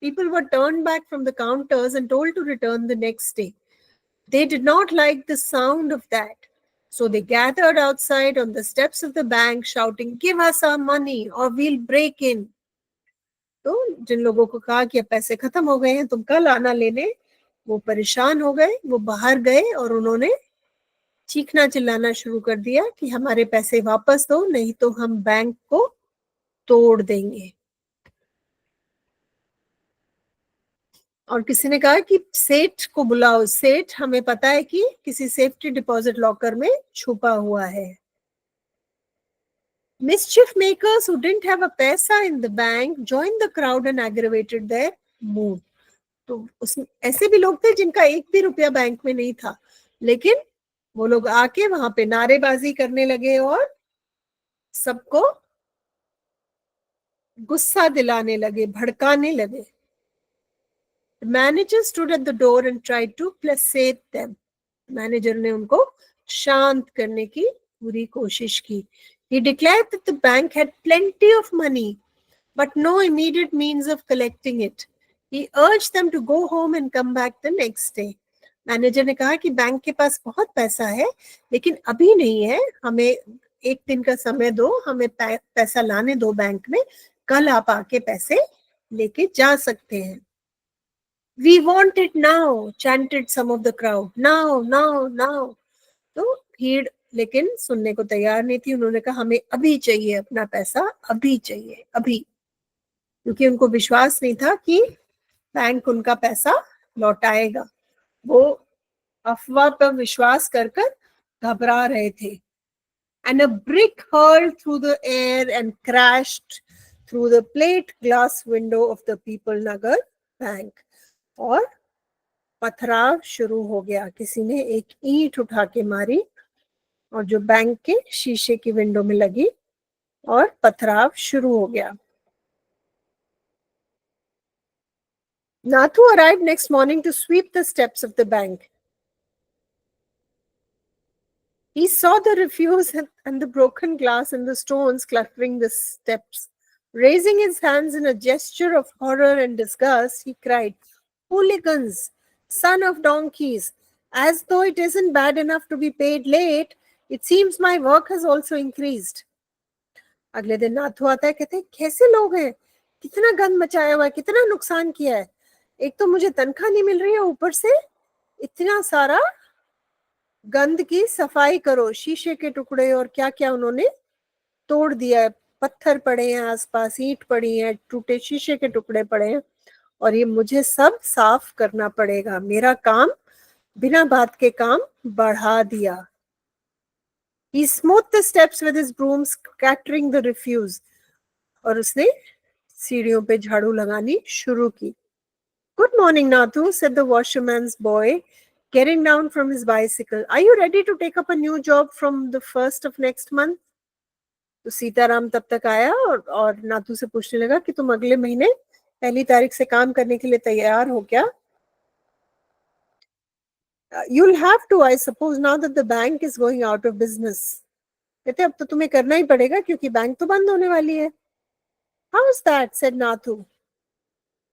People were turned back from the counters and told to return the next day. They did not like the sound of that. So they gathered outside on the steps of the bank shouting, "Give us our money or we'll break in." तो जिन लोगों को कहा कि अब पैसे खत्म हो गए हैं, तुम कल आना लेने, वो परेशान हो गए, वो बाहर गए और उन्होंने चीखना चिल्लाना शुरू कर दिया कि हमारे पैसे वापस दो, नहीं तो हम बैंक को तोड़ देंगे। और किसी ने कहा कि सेठ को बुलाओ, सेठ हमें पता है कि किसी सेफ्टी डिपॉजिट लॉकर में छुपा हुआ है। Mischief makers who didn't have a paisa in the bank joined the crowd and aggravated their mood. तो उसमें ऐसे भी लोग थे जिनका एक भी रुपया बैंक में नहीं था, लेकिन वो लोग आके वहां पे नारेबाजी करने लगे और सबको गुस्सा दिलाने लगे, भड़काने लगे। The manager stood at the door and tried to placate them. Manager ने उनको शांत करने की पूरी कोशिश की। He declared that the bank had plenty of money, but no immediate means of collecting it. He urged them to go home and come back the next day. Manager ने कहा कि बैंक के पास बहुत पैसा है, लेकिन अभी नहीं है, हमें एक दिन का समय दो, हमें पैसा लाने दो बैंक में, कल आप आके पैसे लेके जा सकते हैं। We want it now, chanted some of the crowd. Now, now, now. तो भीड़ लेकिन सुनने को तैयार नहीं थी। उन्होंने कहा हमें अभी चाहिए अपना पैसा, अभी चाहिए, अभी। क्योंकि उनको विश्वास नहीं था कि बैंक उनका पैसा लौटाएगा। वो अफवाह पर विश्वास कर घबरा रहे थे। And a brick hurled through the air and crashed through the plate glass window of the People Nagar Bank. और पथराव शुरू हो गया, किसी ने एक ईंट उठा के मारी और जो बैंक के शीशे की विंडो में लगी और पथराव शुरू हो गया। Nathu arrived next morning to sweep the steps of the bank. He saw the refuse and the broken glass and the stones cluttering the steps. Raising his hands in a gesture of horror and disgust, he cried, "Hooligans, son of donkeys, as though it isn't bad enough to be paid late, it seems my work has also increased." अगले दिन नाथू आता है, कहते हैं कैसे लोग हैं, कितना गंद मचाया हुआ है, कितना नुकसान किया है। एक तो मुझे तनख्वाह नहीं मिल रही है, ऊपर से इतना सारा गंद की सफाई करो, शीशे के टुकड़े और क्या क्या उन्होंने तोड़ दिया है, पत्थर पड़े हैं आसपास, ईंट पड़ी है, टूटे शीशे के टुकड़े पड़े हैं, और ये मुझे सब साफ करना पड़ेगा। मेरा काम बिना बात के काम बढ़ा दिया। He smoothed the steps with his broom, scattering the refuse. और उसने सीढ़ियों पे झाड़ू लगानी शुरू की। Good morning, Nathu, said the washerman's boy, getting down from his bicycle. Are you ready to take up a new job from the 1st of next month? तो सीताराम तब तक आया और नाथू से पूछने लगा कि तुम अगले महीने 1 तारीख से काम करने के लिए तैयार हो क्या? You'll have to, I suppose, now that the bank is going out of business. कहते अब तो तुम्हें करना ही पड़ेगा क्योंकि बैंक तो बंद होने वाली है। How's that? Said Nathu.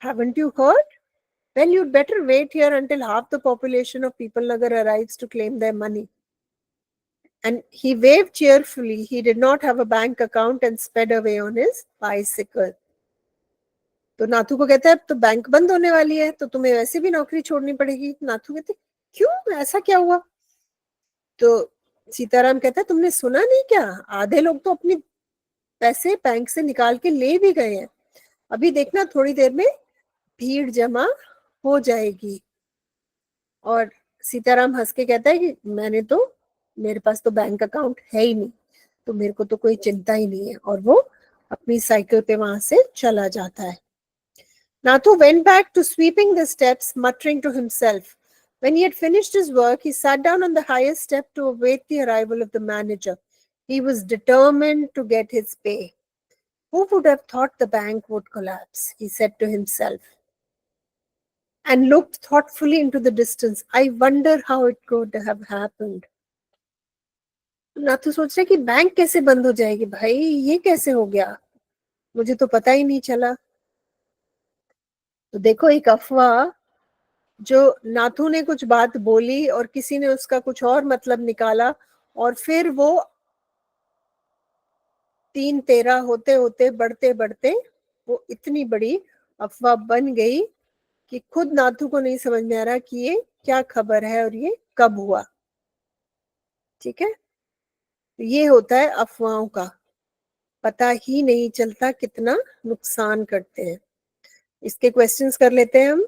Haven't you heard? Well, you'd better wait here until half the population of People Nagar arrives to claim their money. And he waved cheerfully. He did not have a bank account and sped away on his bicycle. तो नाथू को कहता है अब तो bank बंद होने वाली है, तो तुम्हें वैसे भी नौकरी छोड़नी पड़ेगी। नाथू कहते क्यों, ऐसा क्या हुआ? तो सीताराम कहता है तुमने सुना नहीं क्या, आधे लोग तो अपने पैसे बैंक से निकाल के ले भी गए हैं। अभी देखना थोड़ी देर में भीड़ जमा हो जाएगी। और सीताराम हंस के कहता है कि मेरे पास तो बैंक अकाउंट है ही नहीं, तो मेरे को तो कोई चिंता ही नहीं है। और वो अपनी साइकिल पे वहां से चला जाता है। Nathu went back to sweeping the steps, muttering to himself. When he had finished his work, he sat down on the highest step to await the arrival of the manager. He was determined to get his pay. Who would have thought the bank would collapse? He said to himself, and looked thoughtfully into the distance. I wonder how it could have happened. Nathu सोच रहे कि bank कैसे बंद हो जाएगी, भाई ये कैसे हो गया, मुझे तो पता ही नहीं चला। तो देखो एक अफवाह, जो नाथू ने कुछ बात बोली और किसी ने उसका कुछ और मतलब निकाला, और फिर वो 3-13 होते होते बढ़ते बढ़ते वो इतनी बड़ी अफवाह बन गई कि खुद नाथू को नहीं समझ में आ रहा कि ये क्या खबर है और ये कब हुआ। ठीक है, ये होता है अफवाहों का, पता ही नहीं चलता कितना नुकसान करते हैं। इसके क्वेश्चंस कर लेते हैं हम।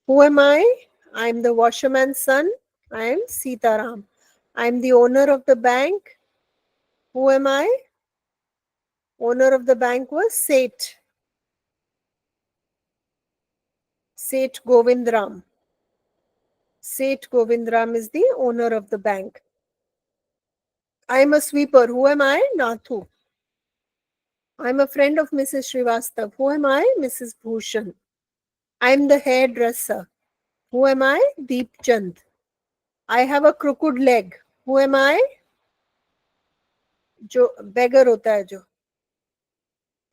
Who am I? I am the washerman's son. I am Sitaram. I am the owner of the bank. Who am I? Owner of the bank was Seth. Seth Govindram. Seth Govindram is the owner of the bank. I am a sweeper. Who am I? Nathu. I am a friend of Mrs. Srivastav. Who am I? Mrs. Bhushan. I am the hairdresser. Who am I? Deep Chand. I have a crooked leg. Who am I? जो beggar होता है, जो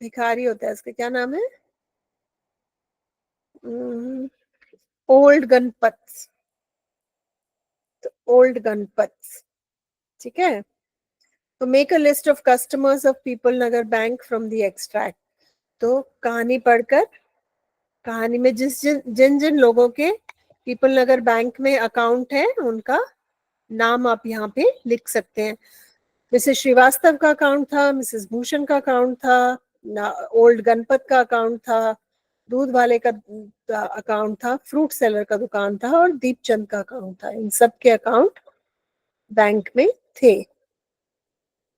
भिखारी होता है, उसका क्या नाम है? ओल्ड गणपत। ओल्ड गणपत। ठीक है, तो make a list of customers of people Nagar bank from the extract. तो कहानी पढ़कर, कहानी में जिन जिन लोगों के पीपल नगर बैंक में अकाउंट है उनका नाम आप यहाँ पे लिख सकते हैं। मिसेस श्रीवास्तव का अकाउंट था, मिसेस भूषण का अकाउंट था, ओल्ड गणपत का अकाउंट था, दूध वाले का अकाउंट था, फ्रूट सेलर का दुकान था, और दीपचंद का अकाउंट था। इन सब के अकाउंट बैंक में थे।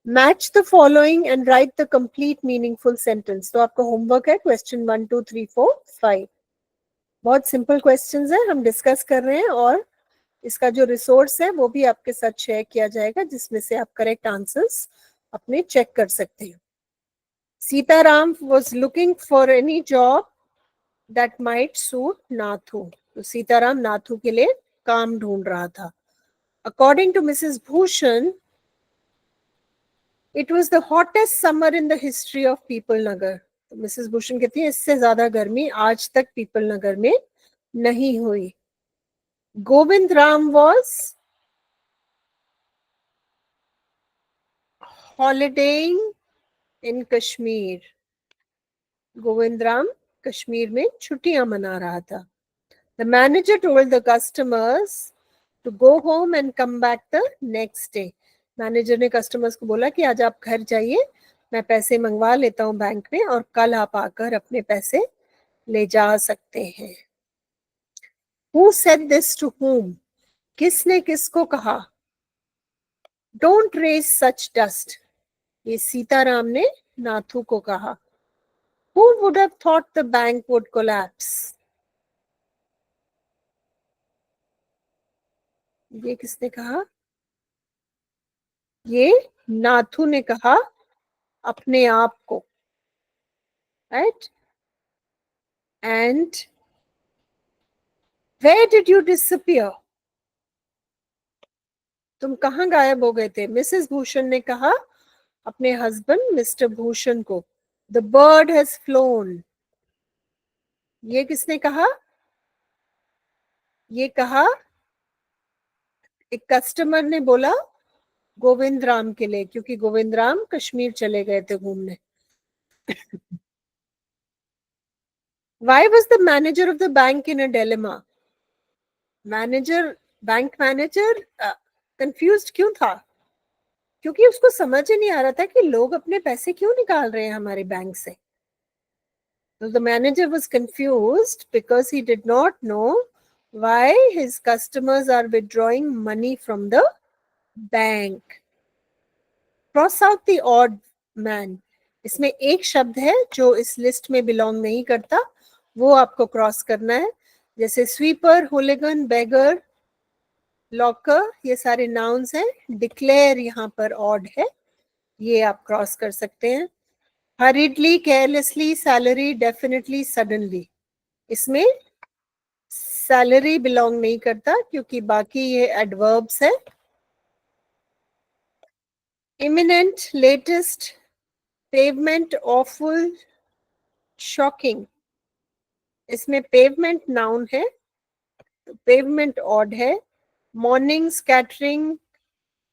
Match the following and right the complete meaningful sentence. तो आपका होमवर्क है क्वेश्चन 1, 2, 3, 4, 5। बहुत सिंपल क्वेश्चंस है, हम डिस्कस कर रहे हैं, और इसका जो रिसोर्स है वो भी आपके साथ शेयर किया जाएगा, जिसमें से आप करेक्ट आंसर्स अपने चेक कर सकते हैं। Sitaram was looking for any job that might suit Nathu. तो सीताराम नाथू के लिए काम ढूंढ रहा था। According to Mrs. Bhushan, it was the hottest summer in the history of People Nagar. तो मिसेस भूषण कहती है इससे ज्यादा गर्मी आज तक पीपल नगर में नहीं हुई। Govind Ram was holidaying in Kashmir. Govind Ram Kashmir में छुट्टियां मना रहा था. The manager told the customers to go home and come back the next day. Manager ने कस्टमर्स को बोला कि आज आप घर जाइए, मैं पैसे मंगवा लेता हूँ बैंक में और कल आप आकर अपने पैसे ले जा सकते हैं. Who said this to whom? किसने किसको कहा? Don't raise such dust. ये सीताराम ने नाथू को कहा. Who would have thought the bank would collapse? ये किसने कहा? ये नाथू ने कहा अपने आप को. Right? And where did you disappear? तुम कहाँ गायब हो गए थे? मिसेस भूषण ने कहा अपने हस्बैंड मिस्टर भूषण को. The bird has flown. ये किसने कहा? ये कहा एक कस्टमर ने बोला गोविंद राम के लिए, क्योंकि गोविंद राम कश्मीर चले गए थे घूमने. Why was the manager of the bank in a dilemma? Bank manager confused क्यों था? क्योंकि उसको समझ ही नहीं आ रहा था कि लोग अपने पैसे क्यों निकाल रहे हैं हमारे बैंक से. So the manager was confused because he did not know why his customers are withdrawing money from the bank. Cross out the odd man. इसमें एक शब्द है जो इस लिस्ट में बिलोंग नहीं करता, वो आपको क्रॉस करना है. जैसे स्वीपर, होलिगन, बेगर, लॉकर, ये सारे नाउन्स हैं. डिक्लेयर यहाँ पर ऑड है, ये आप क्रॉस कर सकते हैं. Hurriedly, carelessly, salary, definitely, suddenly, इसमें सैलरी बिलोंग नहीं करता क्योंकि बाकी ये एडवर्ब्स है. Imminent, latest, pavement, awful, shocking, इसमें पेवमेंट नाउन है तो पेवमेंट ऑड है. Morning, scattering,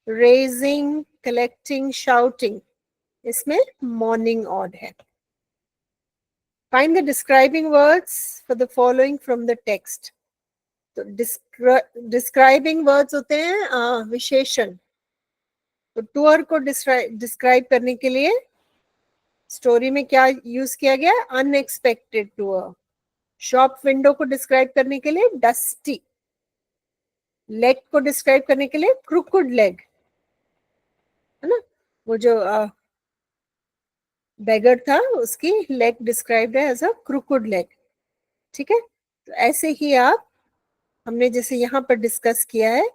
raging, collecting, shouting, इसमें मॉर्निंग ऑड है. Find the describing words for the following from the text. तो डिस्क्राइबिंग वर्ड्स होते हैं विशेषण. तो टूर को डिस्क्राइब करने के लिए स्टोरी में क्या यूज किया गया? Unexpected tour. शॉप विंडो को डिस्क्राइब करने के लिए डस्टी. लेग को डिस्क्राइब करने के लिए क्रूकुड लेग, है ना. वो जो बेगर था उसकी लेग डिस्क्राइब्ड है एज अ क्रूकुड लेग. ठीक है. तो ऐसे ही आप, हमने जैसे यहाँ पर डिस्कस किया है,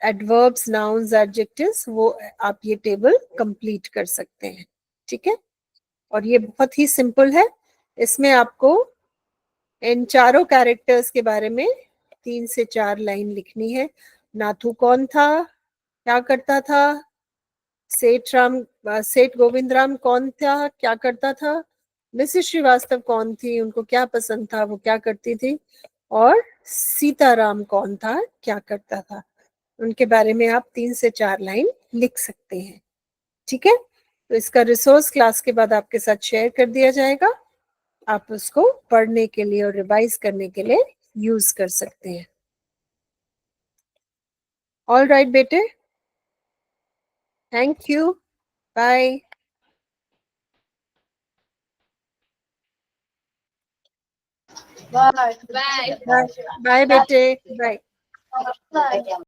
एडवर्ब्स, नाउन्स, एडजेक्टिव्स, वो आप ये टेबल कंप्लीट कर सकते हैं. ठीक है. और ये बहुत ही सिंपल है. इसमें आपको इन चारों कैरेक्टर्स के बारे में 3 से 4 लाइन लिखनी है. नाथू कौन था, क्या करता था? सेठ गोविंद राम कौन था, क्या करता था? मिसेस श्रीवास्तव कौन थी, उनको क्या पसंद था, वो क्या करती थी? और सीताराम कौन था, क्या करता था? उनके बारे में आप 3 से 4 लाइन लिख सकते हैं. ठीक है. तो इसका रिसोर्स क्लास के बाद आपके साथ शेयर कर दिया जाएगा. आप उसको पढ़ने के लिए और रिवाइज करने के लिए यूज कर सकते हैं. ऑल राइट बेटे, thank you, bye. Bye. Bye बेटे, बाय. Bye.